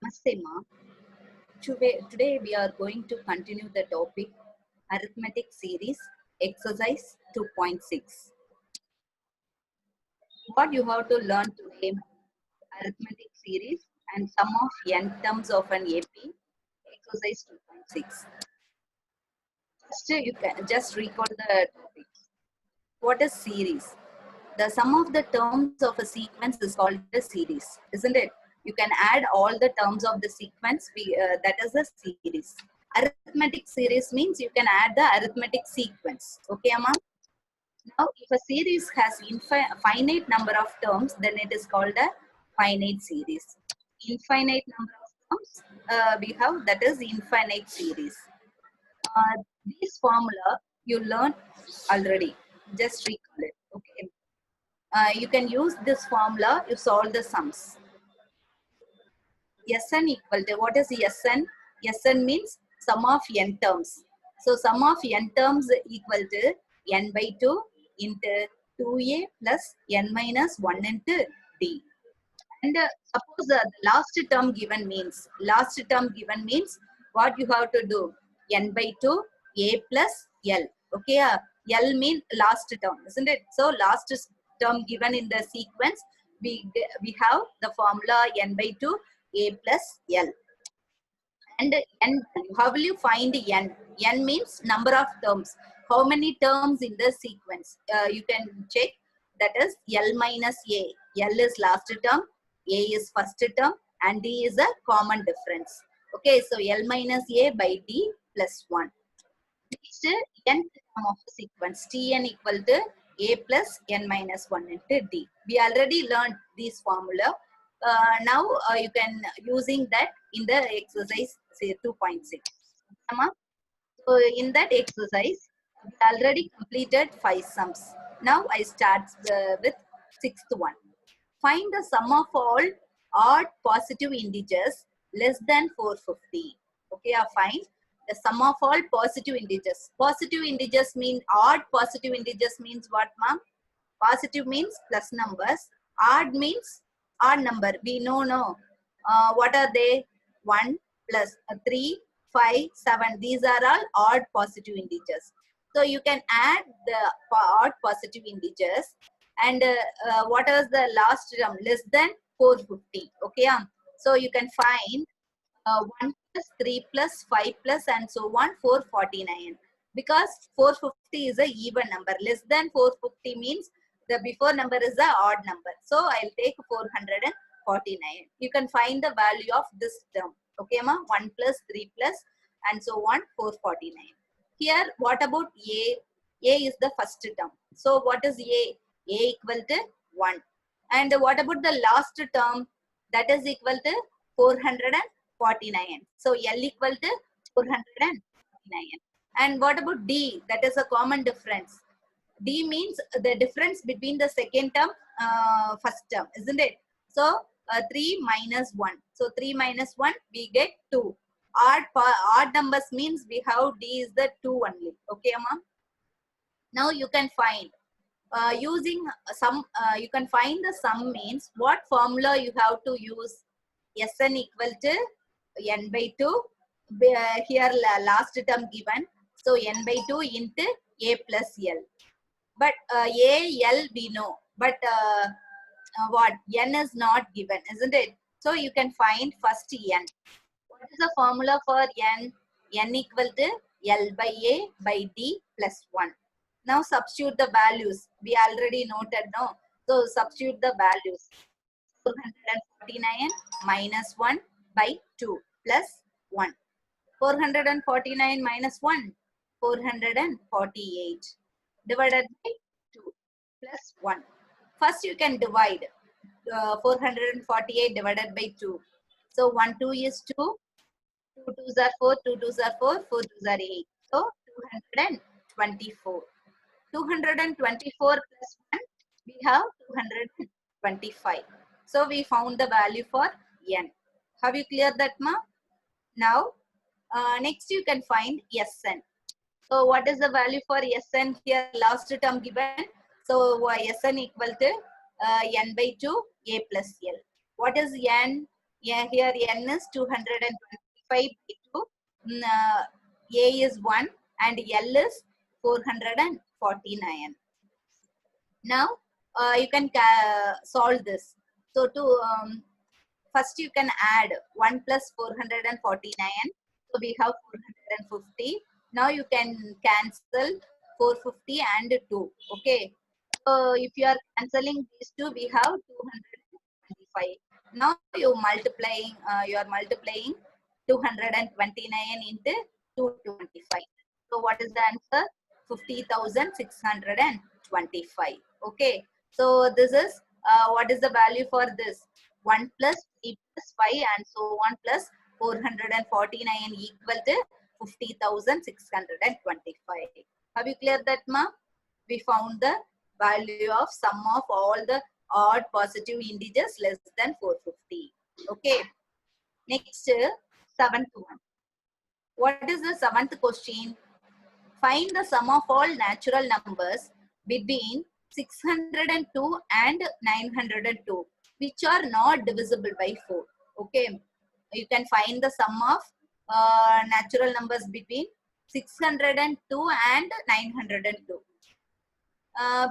Namaste, Ma. Today we are going to continue the topic Arithmetic Series, Exercise 2.6. What you have to learn today, Arithmetic Series and sum of n terms of an AP, Exercise 2.6. First, you can just recall the topic. What is series? The sum of the terms of a sequence is called a series, isn't it? You can add all the terms of the sequence, that is a series. Arithmetic series means you can add the arithmetic sequence. Okay, Amma? Now, if a series has finite number of terms, then it is called a finite series. Infinite number of terms we have, that is infinite series. This formula you learned already. Just recall it. Okay. You can use this formula, you solve the sums. Sn equal to, what is Sn? Sn means sum of n terms. So sum of n terms equal to n by 2 into 2a plus n minus 1 into d. And suppose the last term given means what you have to do? N by 2 a plus l. Okay, l means last term, isn't it? So last term given in the sequence, we have the formula n by 2 a plus l. And n, how will you find n? N means number of terms. How many terms in the sequence? You can check, that is l minus a. L is last term, a is first term, and d is a common difference. Okay, so l minus a by d plus 1. Next, nth term of the sequence, Tn equal to a plus n minus 1 into d. We already learned this formula. Now you can using that in the exercise, say 2.6. So in that exercise, we already completed 5 sums. Now I start with 6th one. Find the sum of all odd positive integers less than 450. Okay, find the sum of all positive integers. Positive integers mean odd positive integers means what, ma'am? Positive means plus numbers. Odd means odd number. We know, no. What are they? 1 plus 3, 5, 7. These are all odd positive integers. So you can add the odd positive integers. And what is the last term? Less than 450. Okay. So you can find 1 plus 3 plus 5 plus and so on, 449. Because 450 is an even number. Less than 450 means the before number is the odd number. So I'll take 449. You can find the value of this term. Okay, ma? 1 plus 3 plus and so on, 449. Here, what about A? A is the first term. So what is A? A equal to 1. And what about the last term? That is equal to 449. So L equal to 449. And what about D? That is a common difference. D means the difference between the second term, first term, isn't it? So 3 minus 1. So 3 minus 1, we get 2. Odd numbers means we have D is the 2 only. Okay, ma'am? Now you can find using sum. You can find the sum means what formula you have to use. Sn equal to n by 2. Here last term given. So n by 2 into a plus l. But a, l we know. But what? N is not given, isn't it? So you can find first n. What is the formula for n? N equal to L by A by D plus 1. Now substitute the values. We already noted, no? So substitute the values. 449 minus 1 by 2 plus 1. 449 minus 1, 448 divided by 2 plus 1. First you can divide 448 divided by 2. So 1 2 is 2, 2 2s are 4, 2 2s are 4, 4 2s are 8. So 224. 224 plus 1, we have 225. So we found the value for n. Have you cleared that, ma? Now, next you can find Sn. So what is the value for Sn here? Last term given. So Sn equal to n by 2 a plus l. What is n? Yeah, here n is 225 by 2. A is 1 and L is 449. Now you can solve this. So to first you can add 1 plus 449. So we have 450. Now you can cancel 450 and 2. Okay. So if you are cancelling these two, we have 225. Now you are multiplying 229 into 225. So what is the answer? 50,625. Okay. So this is what is the value for this? 1 plus 3 plus 5 and so on plus 449 equal to 50,625. Have you cleared that, ma? We found the value of sum of all the odd positive integers less than 450. Okay. Next, seventh one. What is the seventh question? Find the sum of all natural numbers between 602 and 902, which are not divisible by 4. Okay. You can find the sum of natural numbers between 602 and 902.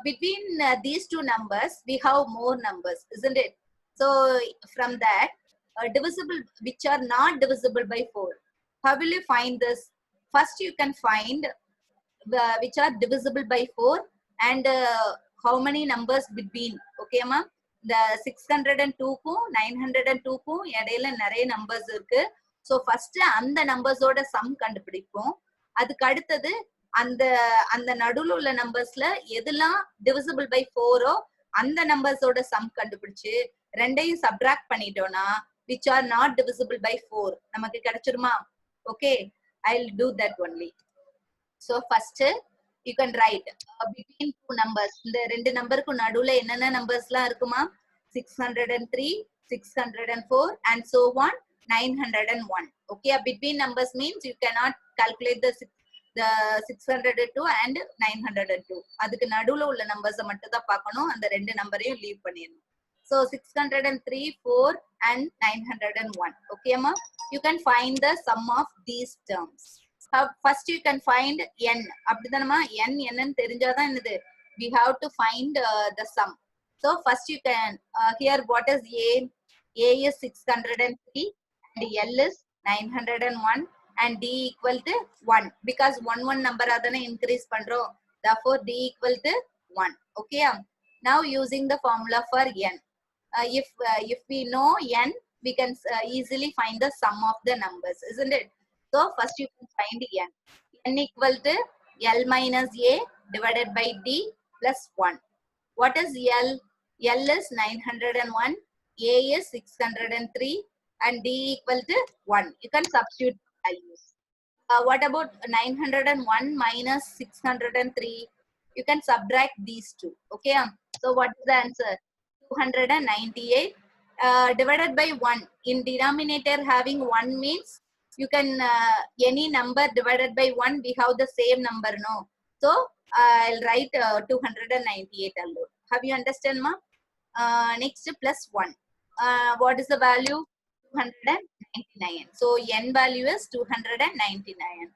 Between these two numbers, we have more numbers, isn't it? So from that, divisible, which are not divisible by 4. How will you find this? First, you can find which are divisible by 4 and how many numbers between. Okay, ma? The 602 க்கும் 902 க்கும் இடையில நிறைய numbers இருக்கு. So first அந்த நம்பர்ஸோட some கண்டுபிடிப்போம். அதுக்கு அடுத்தது அந்த அந்த நடுவில் உள்ள நம்பர்ஸ்ல எதெல்லாம் டிவிசிபிள் பை 4ஓ அந்த நம்பர்ஸோட சம் கண்டுபிடிச்சு ரெண்டையும் சப்ட்ராக்ட் பண்ணிட்டோம்னா which are not divisible by 4 நமக்கு கிடைச்சிருமா? Okay, I will do that only. So first you can write between two numbers. இந்த ரெண்டு நம்பருக்கு நடுவுல என்னென்ன நம்பர்ஸ்லாம் இருக்குமா? 603, 604 and so on 901. Okay, between numbers means you cannot calculate the 602 and 902. அதுக்கு நடுவுல உள்ள நம்பர்ஸ் மட்டும் தான் பார்க்கணும். அந்த ரெண்டு நம்பரையும் லீவ் பண்ணிடணும். So 603, 4 and 901. Okay, ma? You can find the sum of these terms. First you can find n. அப்படிதானமா? n என்னன்னு தெரிஞ்சாதான் என்னது? We have to find the sum. So first you can here what is a? A is 603 and L is 901 and D equal to 1 because 1 number adana increase பண்றோம். Therefore D equal to 1. Okay. Now using the formula for n. If we know n, we can easily find the sum of the numbers, isn't it? So first you can find n. N equal to L minus A divided by D plus 1. What is L? L is 901, A is 603 and D equal to 1. You can substitute values. What about 901 minus 603? You can subtract these two. Okay. So what is the answer? 298 divided by 1. In denominator having 1 means you can any number divided by 1 we have the same number, no? So I'll write 298 alone. Have you understand, ma? Next plus 1. What is the value? 299. So n value is 299.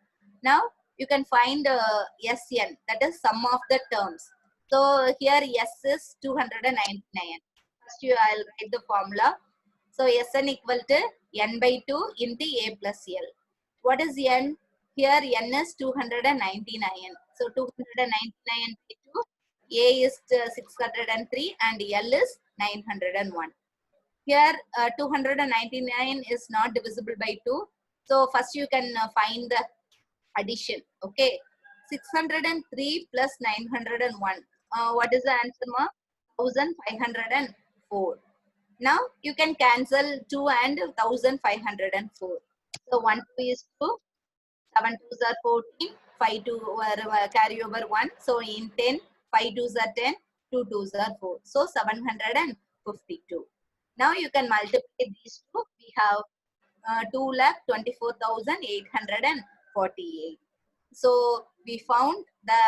Now you can find Sn, that is sum of the terms. So here S is 299. First I'll write the formula. So Sn equal to n by 2 into a plus L. What is n? Here n is 299. So 299 by 2, a is 603 and L is 901. Here 299 is not divisible by 2. So first you can find the addition. Okay. 603 plus 901. What is the answer, ma? 1504. Now you can cancel 2 and 1504. So 1 2 is 2, 7 2s are 14, 5 2 carry over 1. So in 10, 5 2s are 10, 2 2s are 4. So 752. Now you can multiply these two. We have 2,24,848. So we found the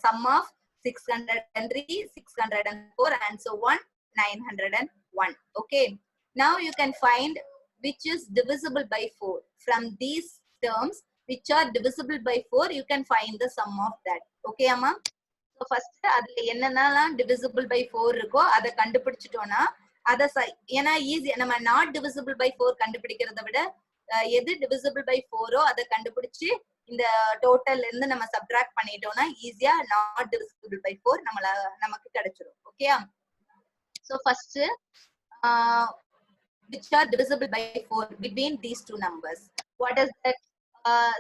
sum of 603, 604 and so on 901. Okay. Now you can find which is divisible by 4. From these terms which are divisible by 4, you can find the sum of that. Okay amma? So first அதுல என்னென்னலாம் divisible by 4 இருக்கோ அதை கண்டுபிடிச்சிட்டோம்னா அதை ஏன்னா easy, நம்ம not divisible by 4 கண்டுபிடிக்கிறத விட எது divisible by 4 அதை கண்டுபிடிச்சு இந்த டோட்டல்ல இருந்து நம்ம சப்ட்ராக்ட் பண்ணிட்டோம்னா ஈஸியா not divisible by 4 நமக்கு கிடைச்சிரும். ஓகேயா? So first which are divisible by 4 between these two numbers. What is that?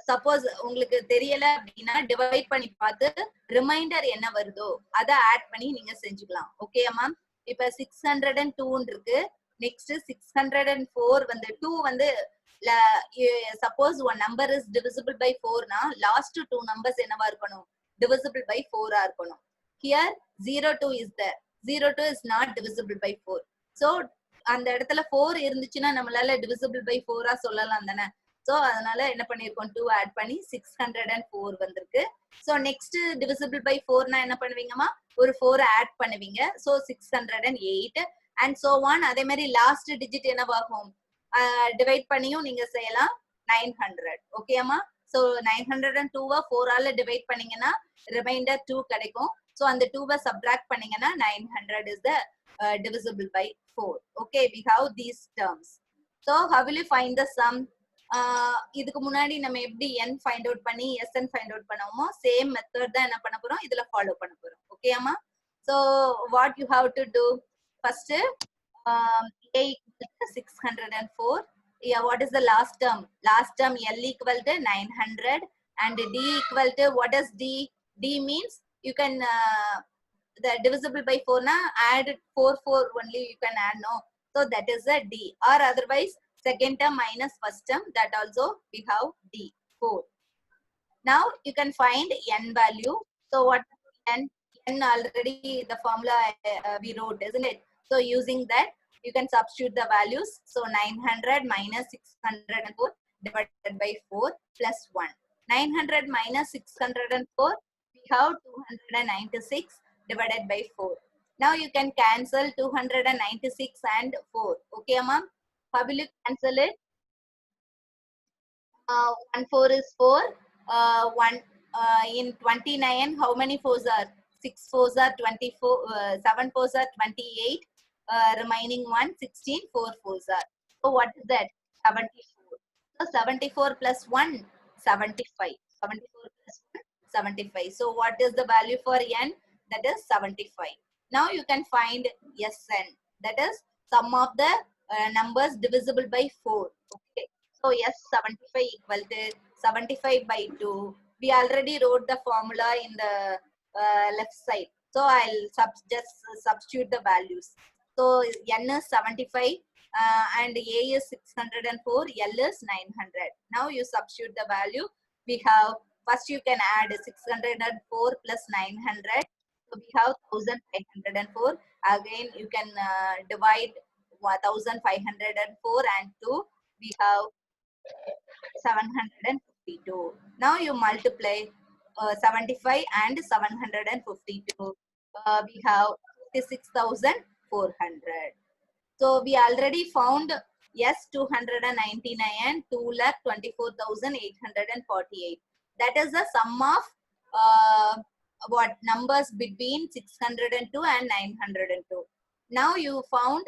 Suppose உங்களுக்கு தெரியல அப்படின்னா டிவைட் பண்ணி பார்த்து ரிமைண்டர் என்ன வருதோ அதை ஆட் பண்ணி நீங்க செஞ்சுக்கலாம். Okay ma'am? இப்ப 602 இருக்கு, நெக்ஸ்ட் 604 வந்து 2 வந்து suppose one number is divisible by 4 னா லாஸ்ட் 2 numbers என்னவா இருக்கணும்? divisible by 4 ஆ இருக்கணும். Here 02 is there. 02 is not divisible by 4. So அந்த இடத்துல 4 இருந்துச்சுன்னா நம்மளால divisible by 4 ஆ சொல்லலாம் தானே? சோ அதனால என்ன பண்ணிருக்கோம்? 2 ஆட் பண்ணி 604 வந்திருக்கு. சோ நெக்ஸ்ட் divisible by 4 னா என்ன பண்ணுவீங்கம்மா? ஒரு 4 ஆட் பண்ணுவீங்க. So 608 and so on. அதே மாதிரி லாஸ்ட் டிஜிட் என்னவாகும்? டிவைட் பண்ணியும் நீங்க செய்யலாம் 900. ஓகேமா? சோ 902 4 ஆல டிவைட் பண்ணீங்கன்னா ரிமைண்டர் 2 கிடைக்கும். சோ அந்த 2 சப்ட்ராக்ட் பண்ணீங்கன்னா 900 is the divisible by 4. Okay, we have these terms. So how will you find the sum? இதுக்கு முன்னாடி நம்ம எப்படி n ஃபைண்ட் அவுட் பண்ணி sn ஃபைண்ட் அவுட் பண்ணோமோ சேம் மெத்தட் தான் என்ன பண்ண போறோம், இதுல ஃபாலோ பண்ண போறோம். ஓகேமா? So what you have to do first, a equal to 604. Yeah, what is the last term? Last term l equal to 900 and d equal to, what is d? D means you can the divisible by 4 na add 4 only you can add, no? So that is a d, or otherwise second term minus first term, that also we have d, 4. Now you can find n value. So what n already the formula we wrote, isn't it? So using that you can substitute the values. So 900 minus 604 divided by 4 plus 1. 900 minus 604, we have 296 divided by 4. Now you can cancel 296 and 4. Okay, ma'am? How will you cancel it? 1 4 is 4. 1 in 29, how many 4s are? 6 4s are 24. 7 4s are 28. Remaining 1, 16. 4 4s are. So what is that? 74. So 74 plus 1, 75. 74 plus 1, 75. So what is the value for n? That is 75. Now you can find Sn. That is sum of the numbers divisible by 4. Okay. So S75 equal to 75 by 2. We already wrote the formula in the left side. So I'll just substitute the values. So n is 75 and a is 604, l is 900. Now you substitute the value. We have, first you can add 604 plus 900. So we have 1504. Again you can divide 1504 and 2. We have 752. Now you multiply 75 and 752. We have 56,400. So we already found S299 and 2,24,848. That is the sum of what numbers between 602 and 902. Now you found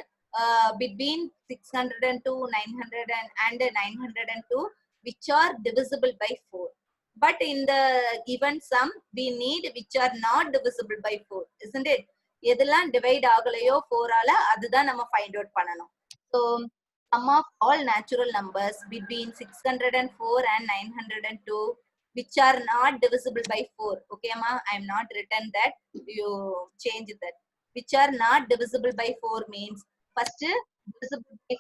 between 602, 900 and 902 which are divisible by 4. But in the given sum we need which are not divisible by 4, isn't it? எதெல்லாம் divide ஆகலையோ 4 ஆல அதுதான் நம்ம find out பண்ணணும். So sum of all natural numbers between 604 and 902 which are not divisible by 4. Okay ma, I am not written that, you change that. Which are not divisible by 4 means first divisible by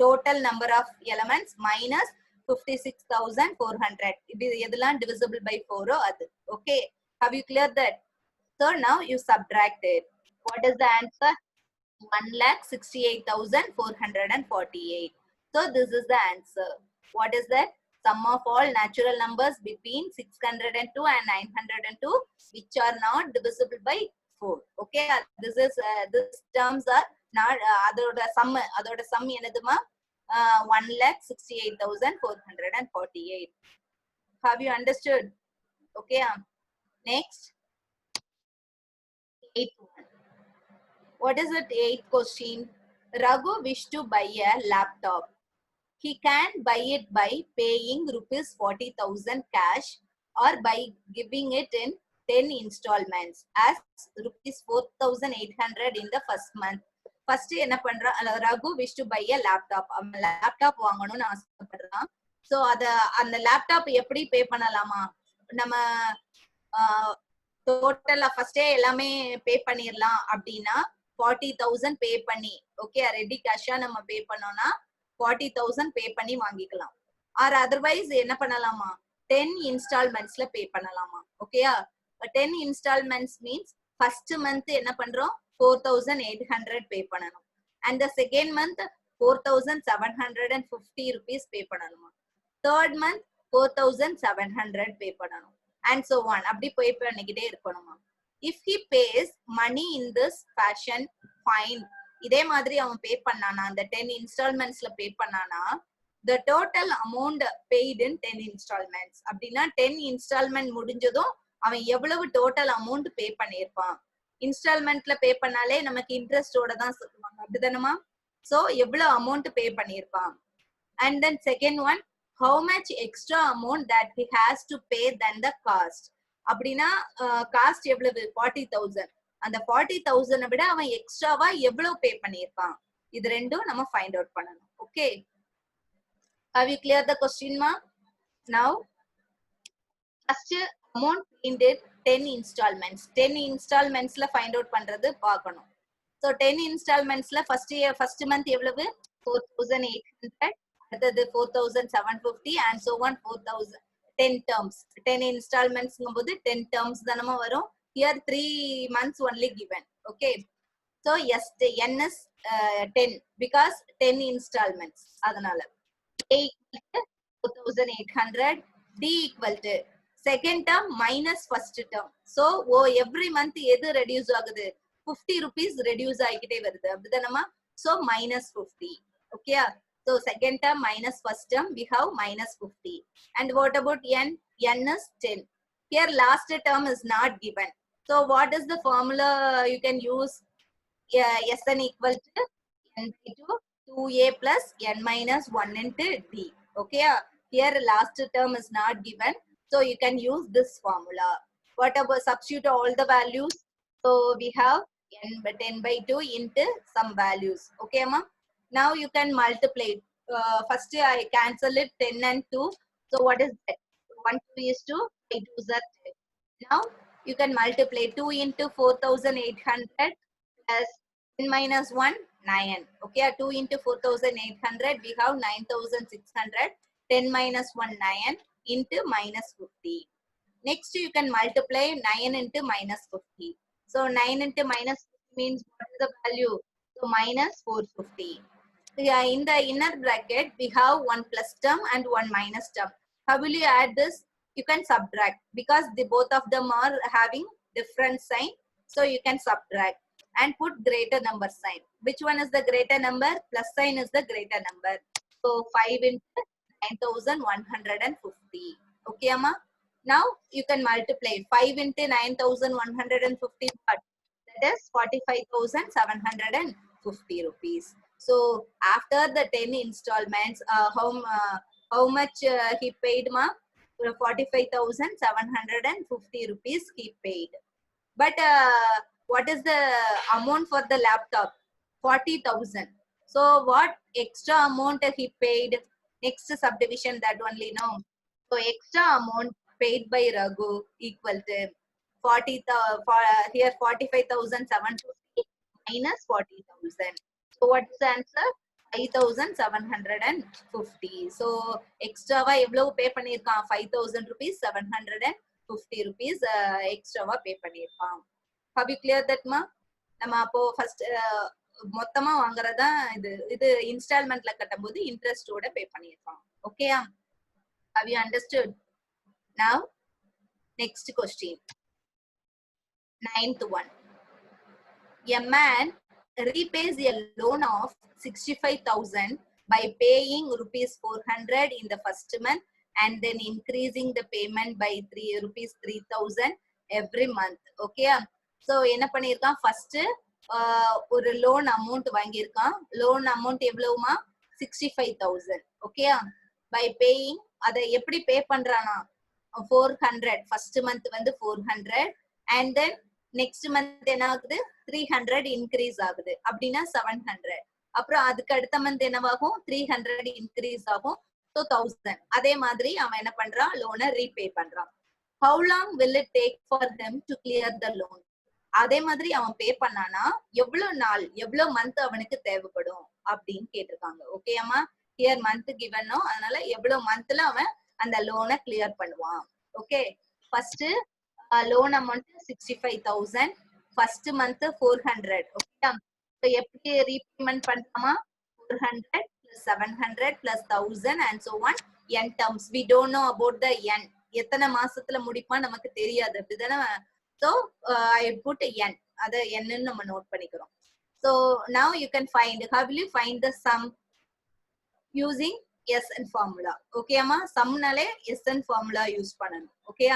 total number of elements minus 56,400. இது எதெல்லாம் divisible by 4 அது. Okay, have you cleared that? So now you subtract it. What is the answer? 1,68,448. So this is the answer. What is that? Sum of all natural numbers between 602 and 902 which are not divisible by 4. Okay, this is these terms are not அதோட sum என்னதுமா? 1,68,448. Have you understood? Okay. Next, eighth one. What is it? Eighth question. Raghu wished to buy a laptop. He can buy it by paying rupees 40,000 cash or by giving it in 10 installments as rupees 4,800 in the first month. First என்ன பண்றான், Raghu wish to buy a laptop. அவன் laptop வாங்கணும்னு ஆசைப்படுறான். So அந்த laptop எப்படி பே பண்ணலாமா? நம்ம டோட்டலா ஃபர்ஸ்டே எல்லாமே பே பண்ணிடலாம் அப்படின்னா 40,000 பே பண்ணி, ஓகே, ரெடி கேஷா நம்ம பே பண்ணோம்னா 40,000 பே பண்ணி வாங்கிக்கலாம். ஆர் அதர்வைஸ் என்ன பண்ணலாமா, 10 இன்ஸ்டால்மெண்ட்ஸ்ல பே பண்ணலாமா. ஓகேயா, 10 இன்ஸ்டால்மெண்ட்ஸ் மீன்ஸ் ஃபர்ஸ்ட் மந்த் என்ன பண்றோம், 4,800 பே பண்ணணும். And the second month 4,750 rupees pay பண்ணணுமா. தேர்ட் மந்த் 4,700 பே பண்ணணும். And so on. அப்படி பே பண்ணிக்கிட்டே இருக்கணுமா. If he pays money in this fashion, fine. இதே மாதிரி அவன் பே பண்ணானா, அந்த 10 இன்ஸ்டால்மெண்ட்ஸ்ல பே பண்ணானா, the total amount paid in 10 installments அப்படின்னா 10 இன்ஸ்டால்மெண்ட் முடிஞ்சதும் அவன் எவ்வளவு டோட்டல் அமௌண்ட் பே பண்ணியிருப்பான். இன்ஸ்டால்மெண்ட்ல பே பண்ணாலே நமக்கு இன்ட்ரெஸ்டோட தான் சொல்லுவாங்க, அப்படிதானமா. சோ எவ்வளவு அமௌண்ட் பே பண்ணியிருப்பான். And then second one, how much extra amount that he has to pay than the cost. அப்படின்னா காஸ்ட் எவ்வளவு, 40,000. அந்த 40,000 விட அவன் எக்ஸ்ட்ராவா எவ்வளவு பே பண்ணியிருப்பான். இது ரெண்டும் நம்ம ஃபைண்ட் அவுட் பண்ணணும். Okay, have you cleared the question ma? Now first amount in 10 installments, 10 installmentsல find out பண்றது பார்க்கணும். so 10 installmentsல first month எவ்வளவு, 4,800, அடுத்தது 4,750 and so on, 4,000. 10 terms, 10 installments போது 10 terms தானமா வரும். Here 3 months only given. Okay, so yes, n is 10 because 10 installments. அதனால a equal to 4,800, d equal to second term minus first term. so every month எது reduce ஆகுது, 50 rupees reduce ஆகிக்கிட்டே வருது, அப்படிதானமா. so minus 50. okay, so second term minus first term we have minus 50. and what about n? n is 10. here last term is not given. so what is the formula you can use? Sn equal to n by 2 2a plus n minus 1 into d. okay, here last term is not given, so you can use this formula. what about substitute all the values? so we have n by 10 by 2 into some values. okay ma. now you can multiply. first I cancel it, 10 and 2. so what is that? 1 2 is 2, 8 2 is 10. now you can multiply 2 into 4,800 plus 10 minus 1, 9. okay, 2 into 4,800 we have 9,600. 10 minus 1, 9 into minus 50. next you can multiply 9 into minus 50. so 9 into minus 50 means what is the value? so minus 450. in the inner bracket we have one plus term and one minus term. how will you add this? you can subtract because the both of them are having different sign, so you can subtract and put greater number sign. which one is the greater number? plus sign is the greater number. so 5 into 9,150. okay amma. now you can multiply 5 into 9,150, but that is 45,750 rupees. so after the 10 installments, how much he paid ma? 45,750 rupees he paid. but what is the amount for the laptop? 40,000. so what extra amount he paid? next subdivision that only know. so extra amount paid by Raghu equal to 40, here 45,750 minus 40,000. so what is the answer? 5,750. so extra எவ்வளவு pay பண்ணிருக்கான்? 5,000 rupees, 750 rupees extra pay பண்ணிருக்கான். have you cleared that ma? நம்ம அப்போ first மொத்தமா வாங்குறதா இது இன்ஸ்டால்மெண்ட்ல கட்டும்போது இன்ட்ரெஸ்டோட பே பண்ணிருக்கான். ஓகேயா? have you understood? now next question, ninth one. a man repays a loan of 65,000 by paying rupees 400 in the first month and then increasing the payment by rupees 3000 every month. Okay, so என்ன பண்ணிருக்கான் first ஒரு loan amount வாங்கியிருக்கான். loan amount எவ்வளவுமா 65000. okay, by paying அதை எப்படி pay பண்றானா 400 first month வந்து 400 and then next month என்ன ஆகுது 300 increase ஆகுது அப்படின்னா 700. அப்புறம் அதுக்கு அடுத்த மந்த் என்னவாகும் 300 increase ஆகும். so 1000. அதே மாதிரி அவன் என்ன பண்றான் லோனை ரீபே பண்றான். how long will it take for them to clear the loan? அதே மாதிரி அவன் பே பண்ணானா எவ்வளவு நாள் எவ்வளவு மந்த் அவனுக்கு தேவைப்படும் அப்படின்னு கேட்டிருக்காங்க. ஓகேமா, ஹியர் மந்த் கிவனோ, அதனால எவ்வளவு மந்த்ல அவன் அந்த லோனை கிளியர் பண்ணுவான். Okay, first loan amount 65000, first month 400. Okay, so எப்படி ரீபேமெண்ட் பண்ணலாமா 400 plus 700 plus 1000 and so on. n terms we don't know about the n, எத்தனை மாசத்துல முடிப்பான் நமக்கு தெரியாது அப்படிதானே. so I put n, அத n ன்னு நம்ம நோட் பண்ணிக்கிறோம். so now you can find, how will you find the sum using SN formula? okay amma, sum nale SN formula use பண்ணனும். okay,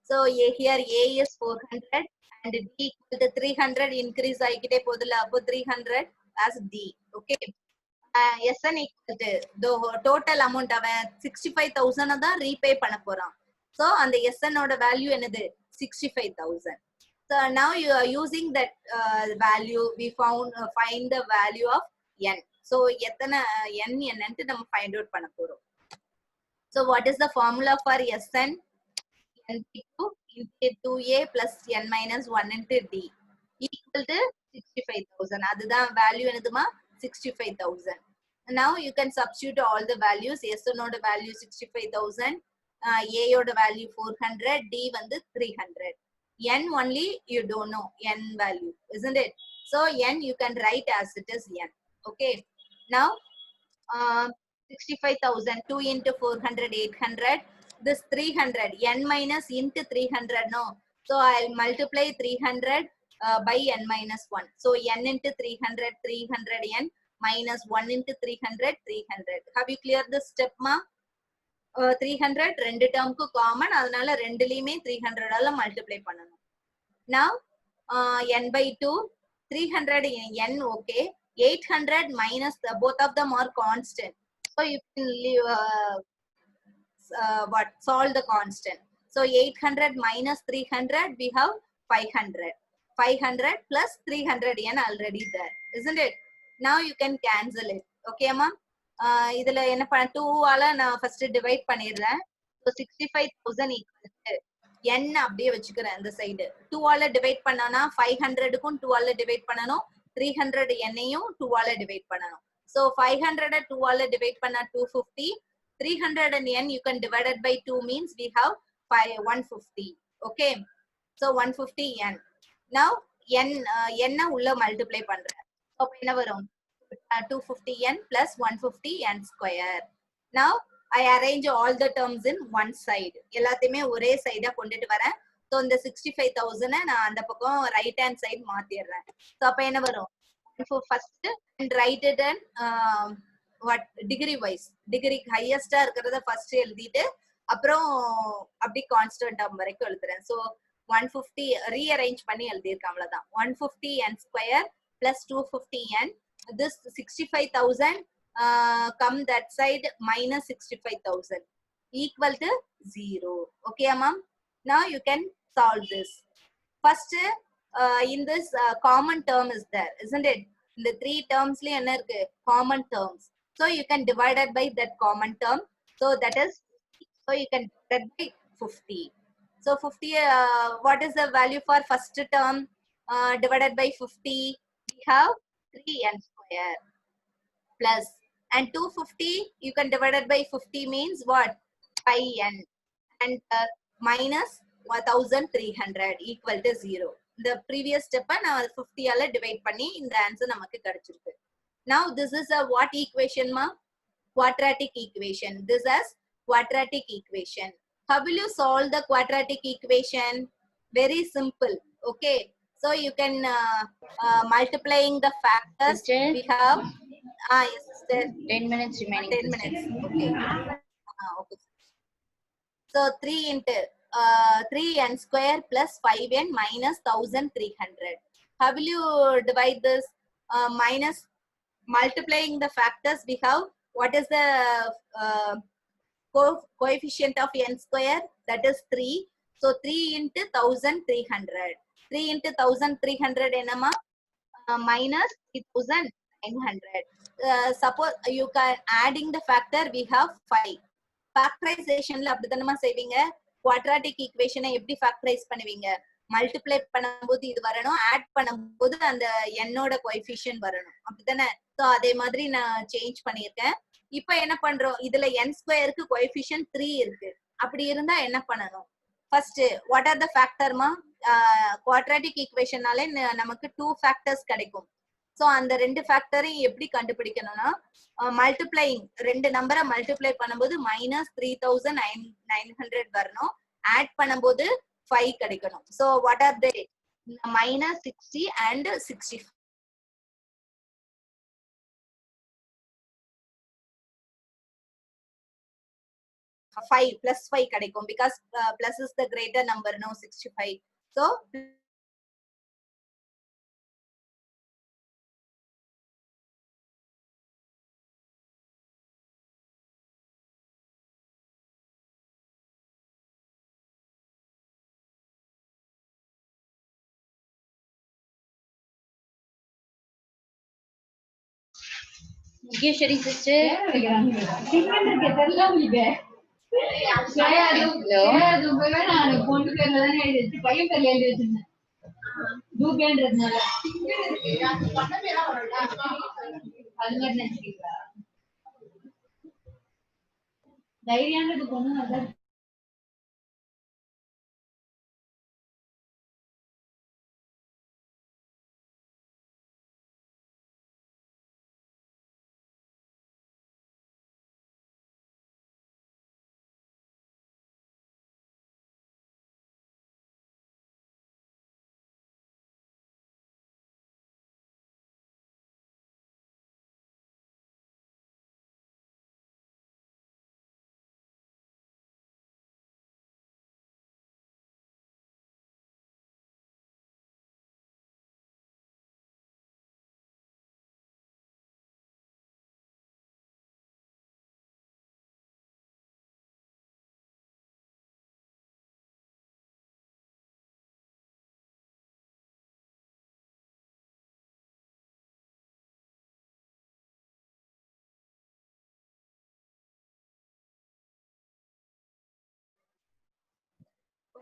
so here a is 400 and d equal to 300 increase ஆகிட்டே போகுதுல, அப்போ 300 as d. okay, SN equal to the total amount அவன் 65000 தான் repay பண்ண போறான். so அந்த SN ஓட value என்னது 65000. so now you are using that value, we find the value of n. so எத்தனை n என்னன்னு நம்ம find out பண்ண போறோம். so what is the formula for SN? n into 2a plus n minus 1 into d equal to 65000. அதுதான் value என்னதுமா 65000. now you can substitute all the values. SN ஓட value 65000, a ஓட value 400, d வந்து 300. n only you don't know n value, isn't it? so n you can write as it is n. okay, now 65000, 2 into 400 800, this 300 n minus into 300 no, so I'll multiply 300 by n minus 1. so n into 300 300 n minus 1 into 300 300. have you cleared this step ma? 300 ரெண்டு டேர்முக்கு common, அதனால ரெண்டுலயுமே 300 ஆல multiply பண்ணனும். now n by 2, 300 n, okay, 800 minus both of them are constant, so you can leave, solve the constant. so 800 minus 300 we have 500. 500 plus 300 n already there, isn't it? now you can cancel it. okay ma, இதுல என்ன பண்ண 2 ஆல நான் first divide பண்ணிடுறேன். so 65000 equal to n அப்படியே வச்சுக்கிறேன் இந்த side. 2 ஆல டிவைட் பண்ணனா 500க்கும் 2 ஆல டிவைட் பண்ணனும், 300 n-ஐயும் 2 ஆல டிவைட் பண்ணனும். so 500 2 ஆல டிவைட் பண்ணா 250, 300 and n you can divide it by 2 means we have 150. okay, so 150 n. now n உள்ள மல்டிப்ளை பண்றேன். அப்ப என்ன வரும் 250n plus 150n square. now I arrange all the terms in one side, எல்லாத்தையுமே ஒரே சைடா கொண்டுட்டு வரேன். so இந்த 65000 நான் அந்த பக்கம் ரைட் ஹேண்ட் சைடு மாத்திடுறேன். so அப்ப என்ன வரும் first and write it in what degree wise, degree highest இருக்கிறத ஃபர்ஸ்ட் எழுதிட்டு அப்புறம் அப்படி கான்ஸ்டன்ட் டேர்ம் வரைக்கும் எழுதுறேன். so 150 ரீஅரேஞ்ச் பண்ணி எழுதியிருக்கேன், அவ்வளவுதான். 150n square plus 250n, this 65000 come that side minus 65000 equal to 0. okay ma'am, now you can solve this. first in this common term is there, isn't it? in the three terms la enna irukku common terms, so you can divide it by that common term, so that is, so you can divide by 50. so 50 what is the value for first term divided by 50? we have 3n square plus, and 250 you can divide it by 50 means what 5n, and minus 1300 equal to 0. the previous step நான் 50 ஆல divide பண்ணி இந்த answer நமக்கு கிடைச்சிருக்கு. now this is a what equation ma? quadratic equation. this is quadratic equation. how will you solve the quadratic equation? very simple. okay, so you can multiplying the factors we have. yes sister? 10 minutes remaining. 10 sister. minutes. Okay. Okay. So 3 into 3n square plus 5n minus 1300. How will you divide this? Minus multiplying the factors we have. What is the coefficient of n square? That is 3. So 3 into 1300. 3 into 1300 enama? Minus 3900. Suppose you can adding the factor, we have 5. ஃபேக்டரைசேஷன்ல அப்படித்தானமா செய்வீங்க? Quadratic ஈக்குவேஷனை எப்படி factorise பண்ணுவீங்க? Multiply பண்ணும்போது இது வரணும், add பண்ணும்போது அந்த என்னோட கோஎஃபிஷியன்ட் வரணும், அப்படித்தானே? சோ அதே மாதிரி நான் சேஞ்ச் பண்ணியிருக்கேன். இப்போ என்ன பண்றோம்? இதுல n ஸ்கொயருக்கு கோஎஃபிஷியன்ட் 3 இருக்கு. அப்படி இருந்தா என்ன பண்ணணும்? ஃபர்ஸ்ட் வாட் ஆர் த ஃபேக்டர்மா? குவாட்ராட்டிக் ஈக்குவேஷனாலே நமக்கு 2 ஃபேக்டர்ஸ் கிடைக்கும். சோ அந்த ரெண்டு ஃபேக்டரையும் எப்படி கண்டுபிடிக்கணும்னா, மல்டிப்ளைங் ரெண்டு நம்பரை மல்டிப்ளை பண்ணும்போது மைனஸ் 3900 வரணும், ஆட் பண்ணும்போது 5 கிடைக்கணும். So what are they? Minus 60 and 65. +5 கிடைக்கும் because plus is the greater number, no 65. So Yogeshwari sister. தைரியானது பொண்ணு நல்லா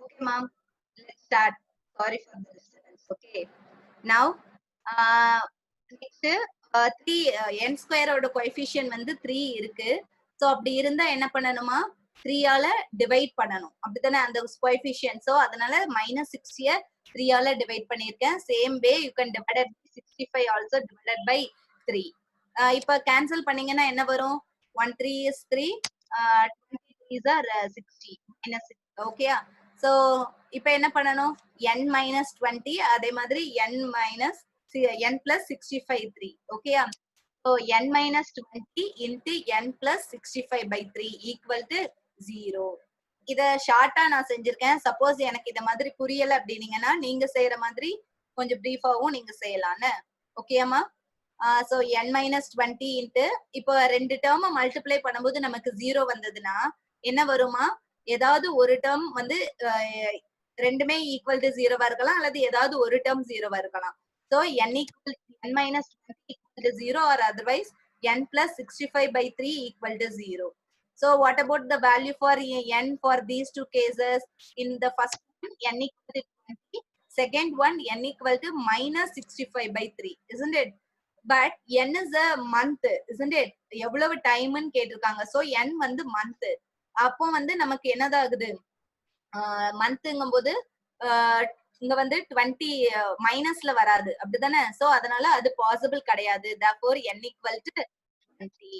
okay, ma'am. Let's start. Sorry for the disturbance. Okay. Now, next 3 n square ஓட coefficient வந்து 3 இருக்கு. So அப்படி இருந்தா என்ன பண்ணணுமா? 3 ஆல டிவைட் பண்ணணும், அப்படித்தானே அந்த கோஎஃபிஷியன்ட். சோ அதனால -60 3 ஆல டிவைட் பண்ணிருக்கேன். Same way you can divide 65 also divided by 3. இப்போ கேன்சல் பண்ணீங்கன்னா என்ன வரும்? 1 3 is 3, 20 3s are 60 -6. ஓகேயா? சோ இப்போ என்ன பண்ணணும்? n minus 20, அதே மாதிரி n minus n plus 65 3. ஓகேயா? So n minus 20 into n plus 65 by 3 equal to 0. இத ஷார்ட்டா நான் செஞ்சிருக்கேன். சப்போஸ் எனக்கு இத மாதிரி புரியல அப்படின்னீங்கன்னா நீங்க செய்யற மாதிரி கொஞ்சம் பிரீஃபாவும் நீங்க செய்யலாம்னு. ஓகேமா? சோ n minus 20 into இப்போ ரெண்டு டேர்ம் மல்டிப்ளை பண்ணும்போது நமக்கு 0 வந்ததுன்னா என்ன வருமா? ஏதாவது ஒரு டேர்ம் வந்து ரெண்டுமே ஈக்குவல் டு 0வா இருக்கலாம், அல்லது ஏதாவது ஒரு டேர்ம் 0வா இருக்கலாம். So n equal n minus 20 equal to 0, or otherwise n plus 65 by 3 equal to 0. So what about the value for n for these two cases? In the first one, n equal to 20. Second one, n equal to minus 65 by 3, isn't it? But n is a month, isn't it? எவ்வளவு டைம்னு கேட்டிருக்காங்க. So n வந்து month. அப்போ வந்து நமக்கு என்னதாகுது? மந்த்ங்கும் போது இங்க வந்து 20 மைனஸ்ல வராது, அப்படிதானே? சோ அதனால அது பாசிபிள் கிடையாது. therefore n equal to 20.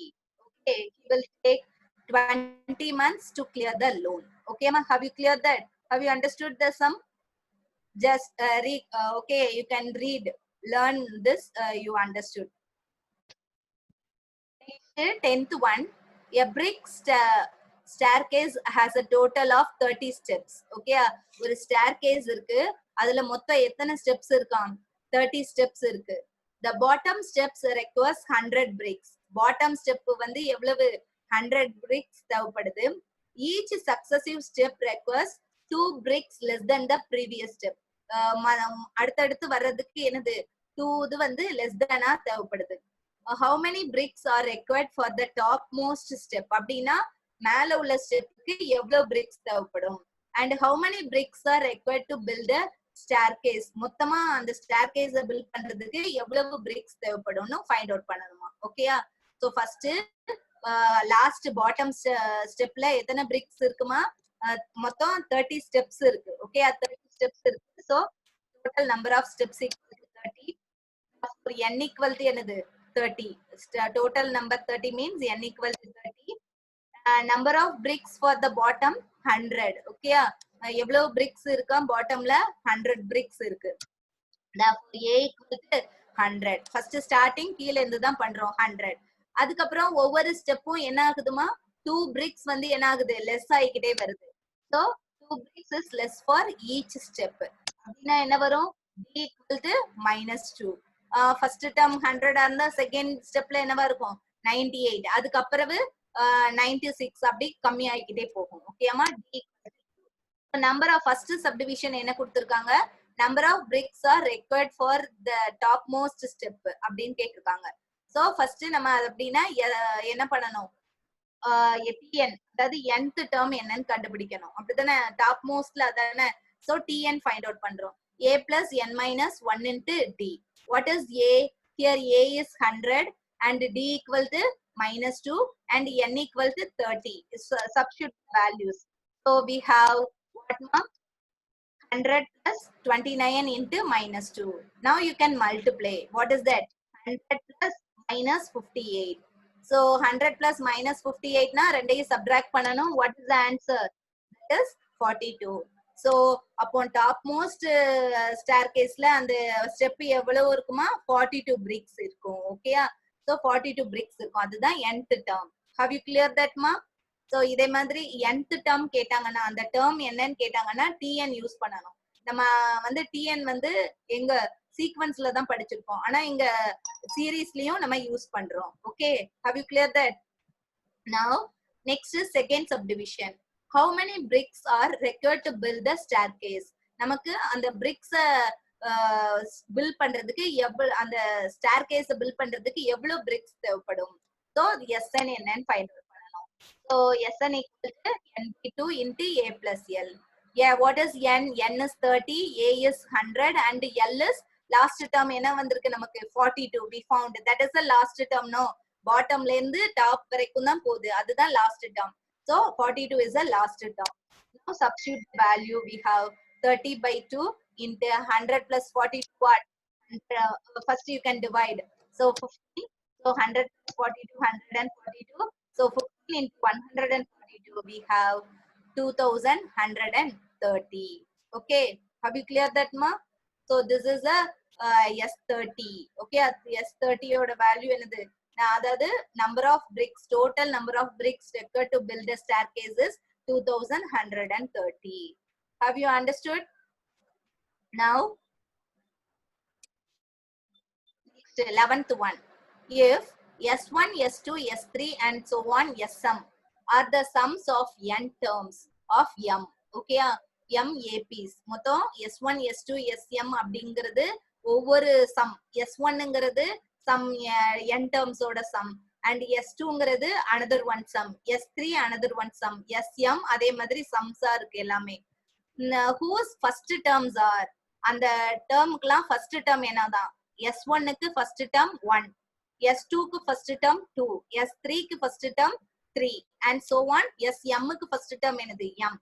okay, he will take 20 months to clear the loan. okay ma, have you cleared that? Have you understood the sum? Just okay, you can read, learn this, you understood. 10th one, a brick staircase has a total of 30 steps. Okay, ஒரு staircase இருக்கு, அதுல மொத்தம் எத்தனை steps இருக்காம்? 30 steps இருக்கு. The bottom steps requires 100 bricks. Bottom step வந்து எவ்வளவு? 100 bricks தேவைப்படுது. Each successive step requires 2 bricks less than the previous step. அடுத்தடுத்து வர்றதுக்கு என்னது? 2 இது வந்து less than ஆ தேவைப்படுது. How many bricks are required for the topmost step? அப்படின்னா மேல உள்ள ஸ்டெப்புக்கு எவ்வளவு bricks தேவைப்படும்? And how many bricks are required to build a staircase? மொத்தமா அந்த staircase build பண்றதுக்கு எவ்வளவு bricks தேவைப்படும்னு ஃபைண்ட் அவுட் பண்ணணுமா? ஓகேயா? சோ ஃபர்ஸ்ட் லாஸ்ட் பாட்டம் ஸ்டெப்ல எத்தனை bricks இருக்குமா? மொத்தம் 30 steps இருக்கு. ஓகே, 30 steps இருக்கு. So total number of steps equal to 30. n equal to என்னது? 30. Total number 30 means n equal to 30. Number of bricks for the bottom 100. Okay, எவ்வளவு bricks இருக்கா? பாட்டம்ல 100 bricks இருக்கு. Therefore a equal to 100. First starting கீழ இருந்து தான் பண்றோம் 100. அதுக்கப்புறம் ஒவ்வொரு ஸ்டெப்பும் என்ன ஆகுதுமா? 2 bricks வந்து என்ன ஆகுது? லெஸ் ஆகிக்கிட்டே வருது. So 2 bricks is less for each step. அப்படின்னா என்ன வரும்? b equal to -2. First term 100 இருந்தா செகண்ட் ஸ்டெப்ல என்னவா இருக்கும்? 98. அதுக்கப்புறம் 96 அப்படி கம்மி ஆகிக்கிட்டே போகும். ஓகேமா? நம்பர் ஆஃப் ஃபர்ஸ்ட் சப்டிவிஷன் என்ன கொடுத்திருக்காங்க? Number of bricks are required for the topmost step அப்படின்னு கேட்டிருக்காங்க. சோ ஃபர்ஸ்ட் நம்ம அப்படின்னா என்ன பண்ணணும்? tn, அதாவது nth டேர்ம் என்னன்னு கண்டுபிடிக்கணும். அப்படிதானே? டாப் மோஸ்ட்ல அதானே? சோ tn ஃபைண்ட் அவுட் பண்றோம். a plus n minus 1 into d. What is a? Here a is 100 and d equal to -2 and n equal to 30. Substitute values. So we have what, ma'am? 100 plus 29 into -2. Now you can multiply. What is that? 100 plus minus 58. So 100 plus minus 58 na ரெண்டையும் subtract பண்ணனும். What is the answer? That is 42. So upon topmost staircaseல அந்த step எவ்வளவு இருக்குமா? 42 bricks இருக்கும். ஓகேயா? So 42 bricks இருக்கும். அதுதான் nth term. Have you clear that, ma? So இதே மாதிரி nth term கேட்டாங்கன்னா அந்த term என்னன்னு கேட்டாங்கன்னா tn யூஸ் பண்ணணும். நம்ம வந்து tn வந்து எங்க சீக்வென்ஸ்ல தான் படிச்சிருக்கோம். ஆனா இங்க சீரீஸ்லயும் நம்ம யூஸ் பண்றோம். Okay, have you clear that? Now next is second subdivision. How many bricks are required to build the staircase? நமக்கு அந்த bricks build பண்றதுக்கு எவ்வளவு, அந்த staircase build பண்றதுக்கு எவ்வளவு bricks தேவைப்படும்? So Sn என்னன்னு find out பண்ணணும். So Sn equal to n/2 into a plus l. Yeah, what is n? N is 30, a is 100 and l is last term என்ன வந்திருக்கு நமக்கு? 42. We found that is the last term. No, bottomல இருந்து top வரைக்கும் தான் போகுது. அதுதான் last term. So 42 is the last term. Now substitute the value. We have 30 by 2 into 100 plus 42. What? First you can divide. So 15. So 100 plus 42, 142. So 15 into 142. We have 2130. Okay. Have you cleared that, ma? So this is a S30. Okay. S30 oda value என்னது? அதாவது number of bricks, total number of bricks required to build a staircase is 2130. Have you understood? Now, next 11th one. If S1, S2, S3 and so on Sm are the sums of n terms of M. Okay, MAPs. மொத்தம் S1, S2, Sm அப்படிங்கிறது ஒவ்வொரு sum. S1ங்கிறது some n terms oda sum and S2ங்கிறது another one sum, S3 another one sum, Sm அதே மாதிரி sums ஆ இருக்கு எல்லாமே. Whose first terms are? அந்த termக்குலாம் first term என்னதான்? S1க்கு first term 1, S2க்கு first term 2, S3க்கு first term 3 and so on. Smக்கு first term என்னது? M.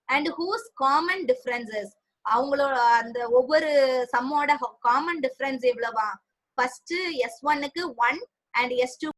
And whose common differences? அவங்களோட அந்த ஒவ்வொரு சம்மோட common difference எவ்வளவா? First S1க்கு 1 and S2